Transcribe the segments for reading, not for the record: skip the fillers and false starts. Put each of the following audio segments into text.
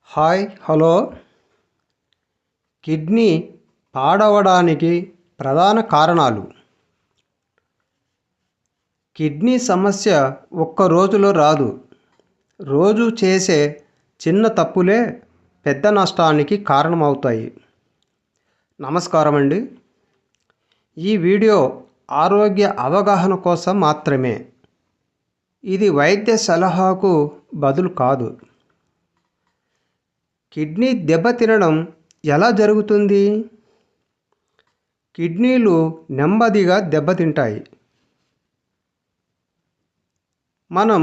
Hi hello kidney పాడవడానికి ప్రధాన కారణాలు. Kidney సమస్య ఒక్క రోజులో రాదు. రోజు చేసే చిన్న తప్పులే పెద్ద నష్టానికి కారణమవుతాయి. నమస్కారం అండి. ఈ వీడియో ఆరోగ్య అవగాహన కోసం మాత్రమే. ఇది వైద్య సలహాకు బదులు కాదు. కిడ్నీ దెబ్బతినడం ఎలా జరుగుతుంది? కిడ్నీలు నెమ్మదిగా దెబ్బతింటాయి. మనం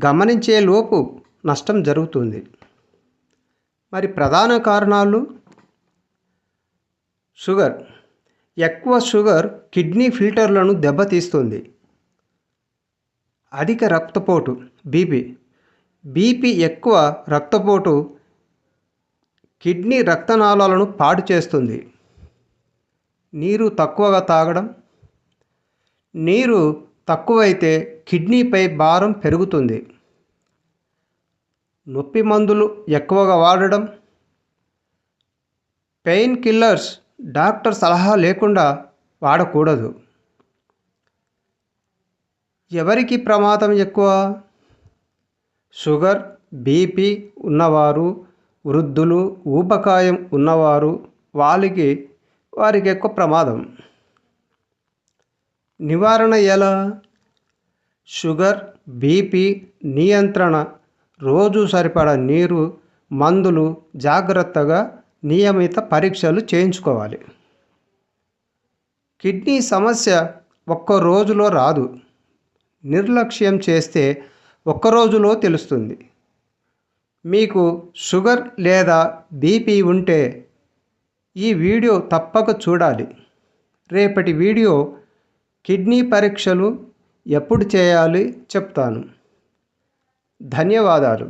గమనించే లోపు నష్టం జరుగుతుంది. మరి ప్రధాన కారణాలు: షుగర్. ఎక్కువ షుగర్ కిడ్నీ ఫిల్టర్లను దెబ్బతీస్తుంది. అధిక రక్తపోటు, బీపీ ఎక్కువ రక్తపోటు కిడ్నీ రక్తనాళాలను పాడు చేస్తుంది. నీరు తక్కువగా తాగడం. నీరు తక్కువైతే కిడ్నీపై భారం పెరుగుతుంది. నొప్పి మందులు ఎక్కువగా వాడడం. పెయిన్ కిల్లర్స్ డాక్టర్ సలహా లేకుండా వాడకూడదు. ఎవరికి ప్రమాదం ఎక్కువ? షుగర్, బీపీ ఉన్నవారు, వృద్ధులు, ఊబకాయం ఉన్నవారు, వారికి ఎక్కువ ప్రమాదం. నివారణ ఎలా? షుగర్, బీపీ నియంత్రణ, రోజు సరిపడా నీరు, మందులు, జాగ్రత్తగా నియమిత పరీక్షలు చేయించుకోవాలి. కిడ్నీ సమస్య ఒక్క రోజులో రాదు. నిర్లక్ష్యం చేస్తే ఒక్క రోజులో తెలుస్తుంది. మీకు షుగర్ లేదా బీపీ ఉంటే ఈ వీడియో తప్పక చూడాలి. రేపటి వీడియో కిడ్నీ పరీక్షలు ఎప్పుడు చేయాలి చెప్తాను. ధన్యవాదాలు.